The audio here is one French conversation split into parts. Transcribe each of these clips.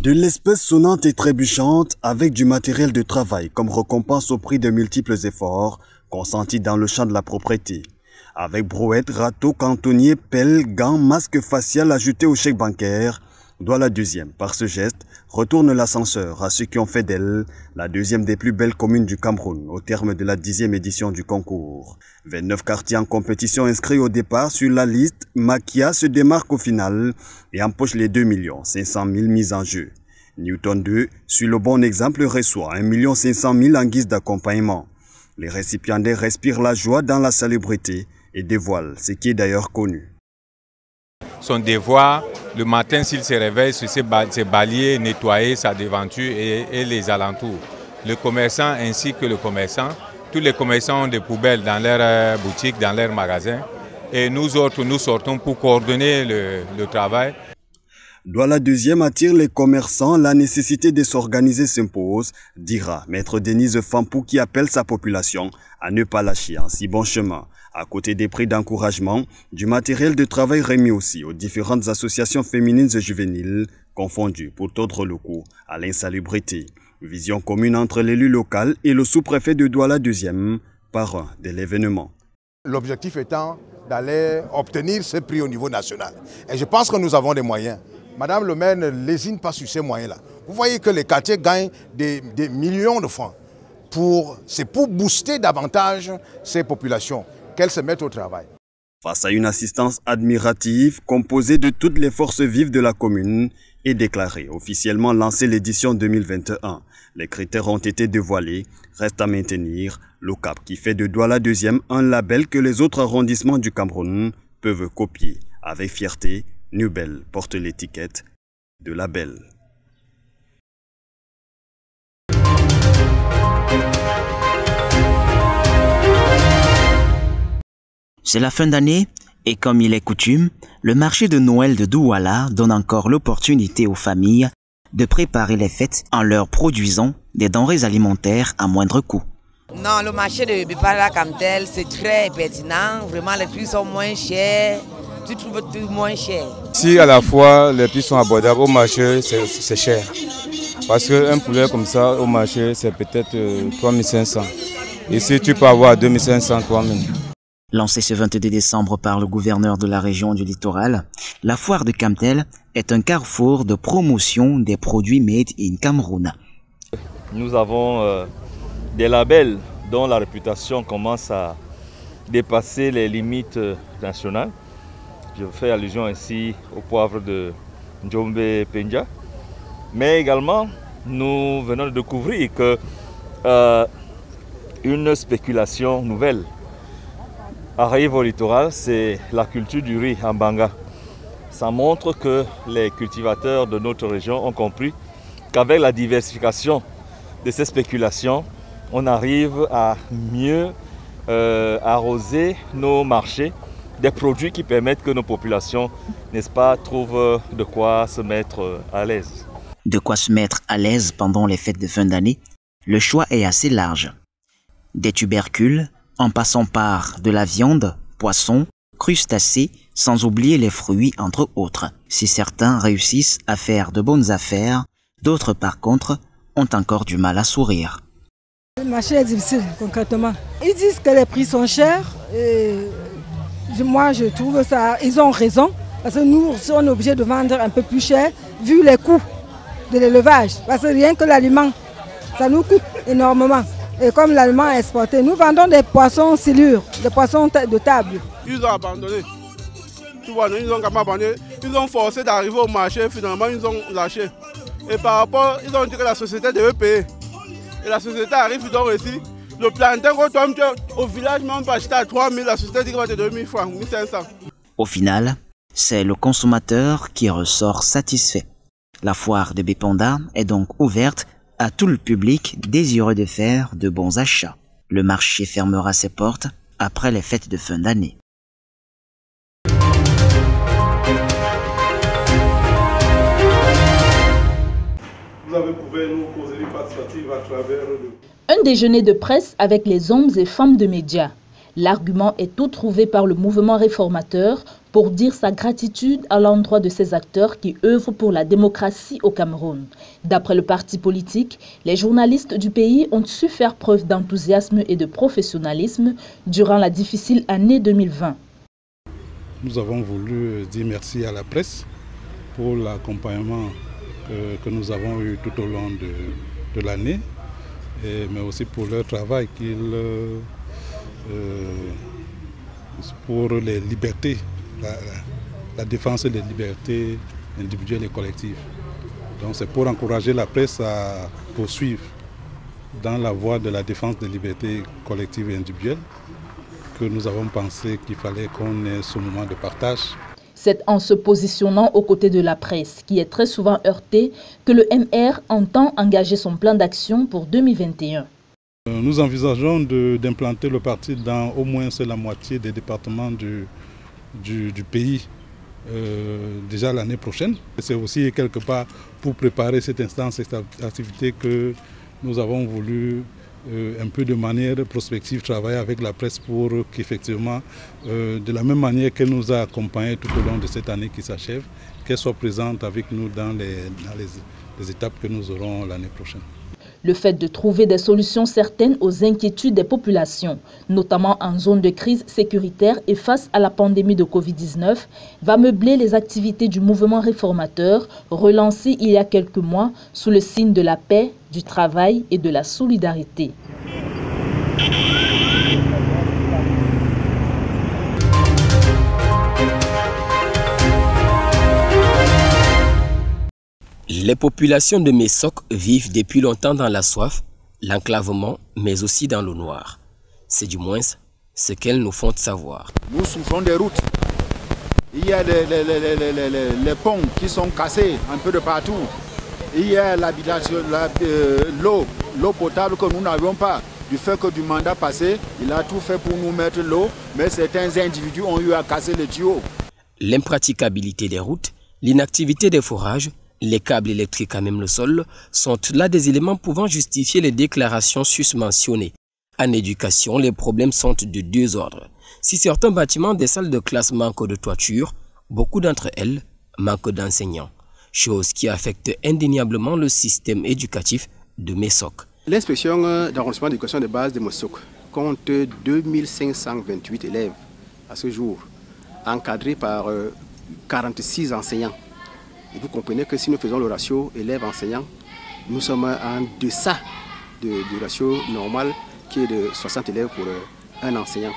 De l'espèce sonnante et trébuchante avec du matériel de travail comme récompense au prix de multiples efforts consentis dans le champ de la propriété. Avec brouette, râteau, cantonnier, pelle, gants, masque facial ajouté au chèque bancaire, Douala deuxième, par ce geste, retourne l'ascenseur à ceux qui ont fait d'elle la deuxième des plus belles communes du Cameroun au terme de la 10e édition du concours. 29 quartiers en compétition inscrits au départ sur la liste, Makia se démarque au final et empoche les 2 500 000 mises en jeu. Newton 2 suit le bon exemple reçoit 1 500 000 en guise d'accompagnement. Les récipiendaires respirent la joie dans la salubrité et dévoilent ce qui est d'ailleurs connu. Son devoir, le matin s'il se réveille, c'est balayer, nettoyer sa devanture et les alentours. Le commerçant ainsi que le commerçant, tous les commerçants ont des poubelles dans leurs boutiques, dans leurs magasins. Et nous autres, nous sortons pour coordonner le travail. Douala deuxième attire les commerçants, la nécessité de s'organiser s'impose, dira Maître Denise Fampou qui appelle sa population à ne pas lâcher en si bon chemin. À côté des prix d'encouragement, du matériel de travail remis aussi aux différentes associations féminines et juvéniles confondues pour tordre le cou à l'insalubrité. Vision commune entre l'élu local et le sous-préfet de Douala deuxième, parrain de l'événement. L'objectif étant d'aller obtenir ce prix au niveau national. Et je pense que nous avons des moyens. Madame le maire ne lésine pas sur ces moyens-là. Vous voyez que les quartiers gagnent des millions de francs. C'est pour booster davantage ces populations, qu'elles se mettent au travail. Face à une assistance admirative composée de toutes les forces vives de la commune et déclarée officiellement lancée l'édition 2021. Les critères ont été dévoilés, reste à maintenir le cap qui fait de Douala deuxième un label que les autres arrondissements du Cameroun peuvent copier avec fierté. Nubel porte l'étiquette de label. C'est la fin d'année et comme il est coutume, le marché de Noël de Douala donne encore l'opportunité aux familles de préparer les fêtes en leur produisant des denrées alimentaires à moindre coût. Non, le marché de Bipala comme tel, c'est très pertinent. Vraiment, les prix sont moins chers. Tu trouves tout moins cher. Si à la fois les prix sont abordables, au marché c'est cher. Parce qu'un poulet comme ça au marché c'est peut-être 3500. Ici tu peux avoir 2500, 3000. Lancée ce 22 décembre par le gouverneur de la région du littoral, la foire de Camtel est un carrefour de promotion des produits made in Cameroun. Nous avons des labels dont la réputation commence à dépasser les limites nationales. Je fais allusion ici au poivre de Njombe Penja. Mais également, nous venons de découvrir que une spéculation nouvelle arrive au littoral, c'est la culture du riz en Banga. Ça montre que les cultivateurs de notre région ont compris qu'avec la diversification de ces spéculations, on arrive à mieux arroser nos marchés des produits qui permettent que nos populations, n'est-ce pas, trouvent de quoi se mettre à l'aise. De quoi se mettre à l'aise pendant les fêtes de fin d'année, le choix est assez large. Des tubercules, en passant par de la viande, poissons, crustacés, sans oublier les fruits entre autres. Si certains réussissent à faire de bonnes affaires, d'autres par contre ont encore du mal à sourire. Le marché est difficile concrètement. Ils disent que les prix sont chers et moi je trouve ça, ils ont raison parce que nous on est obligé de vendre un peu plus cher vu les coûts de l'élevage. Parce que rien que l'aliment, ça nous coûte énormément. Et comme l'aliment est exporté, nous vendons des poissons silures, des poissons de table. Ils ont abandonné. Tu vois, ils ont abandonné. Ils ont forcé d'arriver au marché, finalement ils ont lâché. Et par rapport, ils ont dit que la société devait payer. Et la société arrive donc ici. Le plantain au village, même pas acheter à 3 000, la société dit qu'il va te donner 1 000 francs, 1 500. Au final, c'est le consommateur qui ressort satisfait. La foire de Bipanda est donc ouverte à tout le public désireux de faire de bons achats. Le marché fermera ses portes après les fêtes de fin d'année. Vous avez prouvé nous causeries participatives à travers Un déjeuner de presse avec les hommes et femmes de médias. L'argument est tout trouvé par le mouvement réformateur pour dire sa gratitude à l'endroit de ces acteurs qui œuvrent pour la démocratie au Cameroun. D'après le parti politique, les journalistes du pays ont su faire preuve d'enthousiasme et de professionnalisme durant la difficile année 2020. Nous avons voulu dire merci à la presse pour l'accompagnement que nous avons eu tout au long de l'année, mais aussi pour leur travail pour les libertés, la défense des libertés individuelles et collectives. Donc c'est pour encourager la presse à poursuivre dans la voie de la défense des libertés collectives et individuelles que nous avons pensé qu'il fallait qu'on ait ce moment de partage. C'est en se positionnant aux côtés de la presse, qui est très souvent heurtée, que le MR entend engager son plan d'action pour 2021. Nous envisageons d'implanter le parti dans au moins la moitié des départements du pays déjà l'année prochaine. C'est aussi quelque part pour préparer cette instance, cette activité que nous avons voulu un peu de manière prospective travailler avec la presse pour qu'effectivement, de la même manière qu'elle nous a accompagnés tout au long de cette année qui s'achève, qu'elle soit présente avec nous dans les étapes que nous aurons l'année prochaine. Le fait de trouver des solutions certaines aux inquiétudes des populations, notamment en zone de crise sécuritaire et face à la pandémie de Covid-19, va meubler les activités du mouvement réformateur, relancé il y a quelques mois sous le signe de la paix, du travail et de la solidarité. Les populations de Mesok vivent depuis longtemps dans la soif, l'enclavement, mais aussi dans l'eau noire. C'est du moins ce qu'elles nous font savoir. Nous souffrons des routes. Il y a les ponts qui sont cassés un peu de partout. Il y a l'habitation, l'eau potable que nous n'avions pas. Du fait que du mandat passé, il a tout fait pour nous mettre l'eau, mais certains individus ont eu à casser les tuyaux. L'impraticabilité des routes, l'inactivité des forages, les câbles électriques à même le sol sont là des éléments pouvant justifier les déclarations susmentionnées. En éducation, les problèmes sont de deux ordres. Si certains bâtiments des salles de classe manquent de toiture, beaucoup d'entre elles manquent d'enseignants, chose qui affecte indéniablement le système éducatif de Mesok. L'inspection d'arrondissement d'éducation de base de Mesok compte 2528 élèves à ce jour, encadrés par 46 enseignants. Et vous comprenez que si nous faisons le ratio élèves-enseignants, nous sommes en deçà du ratio normal qui est de 60 élèves pour un enseignant.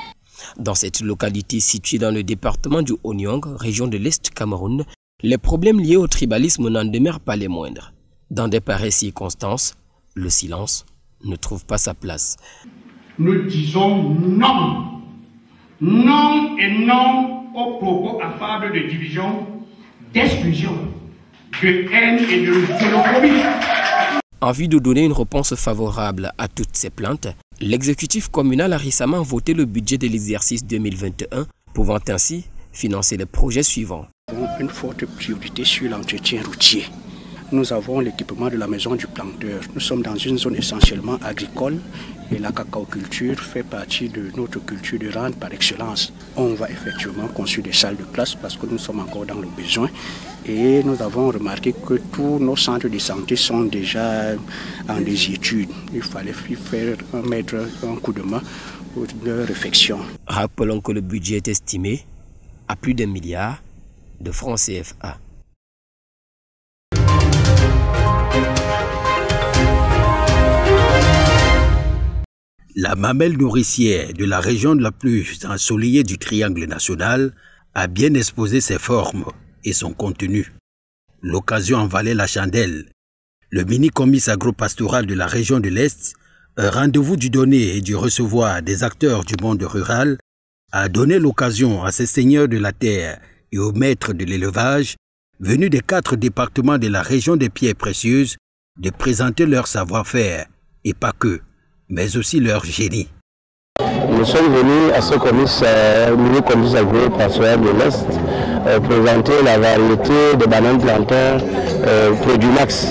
Dans cette localité située dans le département du Onyong, région de l'Est Cameroun, les problèmes liés au tribalisme n'en demeurent pas les moindres. Dans de pareilles circonstances, le silence ne trouve pas sa place. Nous disons non. Non et non aux propos affables de division, d'exclusion, de haine et de xénophobie. En vue de donner une réponse favorable à toutes ces plaintes, l'exécutif communal a récemment voté le budget de l'exercice 2021, pouvant ainsi financer les projets suivants. Nous avons une forte priorité sur l'entretien routier. Nous avons l'équipement de la maison du planteur. Nous sommes dans une zone essentiellement agricole et la cacaoculture fait partie de notre culture de rente par excellence. On va effectivement construire des salles de classe parce que nous sommes encore dans le besoin. Et nous avons remarqué que tous nos centres de santé sont déjà en désuétude. Il fallait mettre un coup de main pour leur réflexion. Rappelons que le budget est estimé à plus d'1 milliard de francs CFA. La mamelle nourricière de la région la plus ensoleillée du triangle national a bien exposé ses formes et son contenu. L'occasion en valait la chandelle. Le mini-comice agropastoral de la région de l'Est, un rendez-vous du donner et du recevoir des acteurs du monde rural, a donné l'occasion à ces seigneurs de la terre et aux maîtres de l'élevage, venus des 4 départements de la région des pierres précieuses, de présenter leur savoir-faire, et pas que, mais aussi leur génie. Nous sommes venus à ce mini-comice agropastoral de l'Est présenter la variété de bananes plantains Produit Max.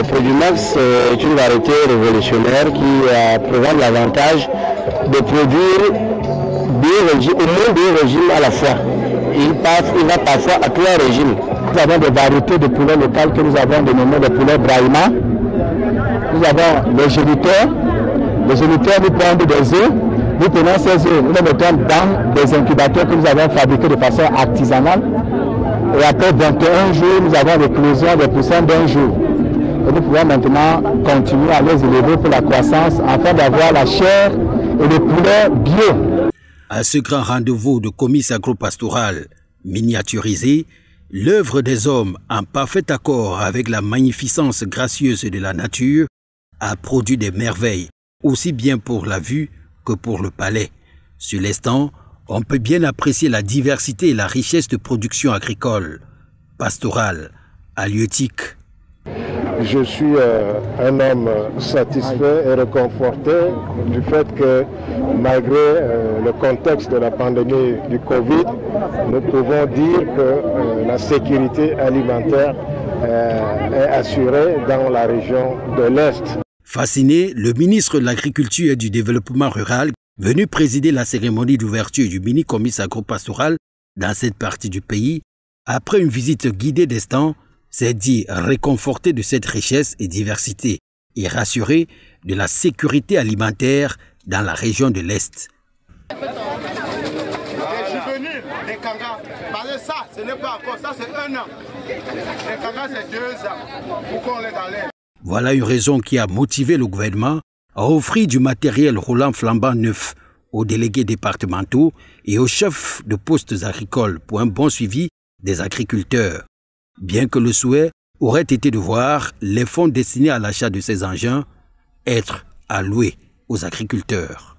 Produit Max est une variété révolutionnaire qui présente l'avantage de produire au moins 2 régimes à la fois. il va parfois à 3 régimes. Nous avons des variétés de poulets locales que nous avons dénommées les poulets Brahima. Nous avons les géniteurs. Les géniteurs nous prennent des œufs. Nous prenons ces œufs, nous les mettons dans des incubateurs que nous avons fabriqués de façon artisanale. Et après 21 jours, nous avons l'éclosion des poussins d'1 jour. Et nous pouvons maintenant continuer à les élever pour la croissance afin d'avoir la chair et le poulet bio. À ce grand rendez-vous de comice agro-pastoral miniaturisé, l'œuvre des hommes, en parfait accord avec la magnificence gracieuse de la nature, a produit des merveilles, aussi bien pour la vue que pour le palais. Sur l'instant, on peut bien apprécier la diversité et la richesse de production agricole, pastorale, halieutique. Je suis un homme satisfait et réconforté du fait que malgré le contexte de la pandémie du Covid, nous pouvons dire que la sécurité alimentaire est assurée dans la région de l'Est. Fasciné, le ministre de l'Agriculture et du Développement rural, venu présider la cérémonie d'ouverture du mini-comice agro-pastoral dans cette partie du pays, après une visite guidée des stands, s'est dit réconforté de cette richesse et diversité et rassuré de la sécurité alimentaire dans la région de l'Est. Je suis venu des Kangas, parce que ça, ce n'est pas encore, ça c'est 1 an. Les Kangas c'est 2 ans, pour qu'on les enlève. Voilà une raison qui a motivé le gouvernement à offrir du matériel roulant flambant neuf aux délégués départementaux et aux chefs de postes agricoles pour un bon suivi des agriculteurs. Bien que le souhait aurait été de voir les fonds destinés à l'achat de ces engins être alloués aux agriculteurs.